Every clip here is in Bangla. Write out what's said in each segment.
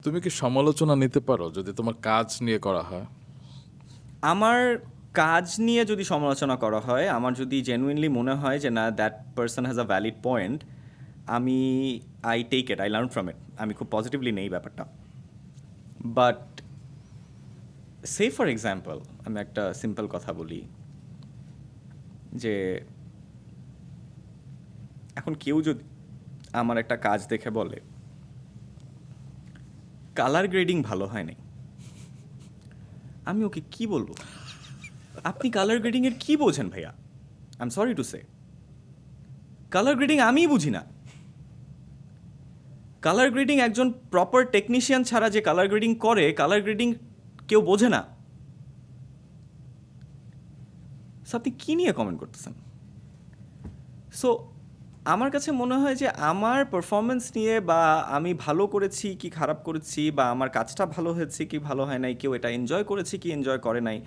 তুমি কি সমালোচনা নিতে পারো যদি তোমার কাজ নিয়ে করা হয়? আমার কাজ নিয়ে যদি সমালোচনা করা হয়, আমার যদি জেনুইনলি মনে হয় যে না, that person has a valid point, আমি I take it, I learn from it, আমি খুব পজিটিভলি নেই ব্যাপারটা। বাট সে ফর এক্সাম্পল, আমি একটা সিম্পল কথা বলি যে এখন কেউ যদি আমার একটা কাজ দেখে বলে কালার গ্রেডিং ভালো হয় নাই, আমি ওকে কি বলবো? আপনি কালার গ্রেডিংয়ের কি বোঝেন ভাইয়া? I am sorry to say, colour grading আমিই বুঝি না। কালার গ্রেডিং একজন প্রপার টেকনিশিয়ান ছাড়া যে কালার গ্রেডিং করে, কালার গ্রেডিং কেউ বোঝে না। সো আপনি কী নিয়ে কমেন্ট করতেছেন? সো আমার কাছে মনে হয় যে আমার পারফরমেন্স নিয়ে, বা আমি ভালো করেছি কি খারাপ করেছি, বা আমার কাজটা ভালো হয়েছে কি ভালো হয় নাই, কেউ এটা এনজয় করেছে কি এনজয় করে নাই,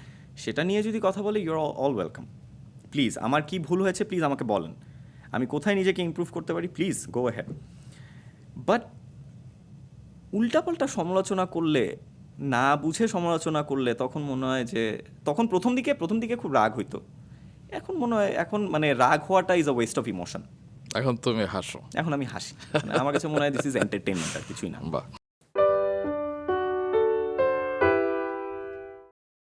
সেটা নিয়ে যদি কথা বলে, ইউর অল ওয়েলকাম। প্লিজ, আমার কি ভুল হয়েছে প্লিজ আমাকে বলেন, আমি কোথায় নিজেকে ইমপ্রুভ করতে পারি, প্লিজ গো অ্যাহেড। বাট উল্টাপাল্টা সমালোচনা করলে, না বুঝে সমালোচনা করলে, তখন মনে হয় যে, তখন প্রথম দিকে খুব রাগ হইতো। এখন মনে হয়, এখন মানে রাগ হওয়াটা is a West of emotion. এখন তুমি হাসো। এখন আমি হাসি, মানে আমার কাছে মনে হয় দিস ইজ এন্টারটেনমেন্ট, আর কিছুই না। বাহ।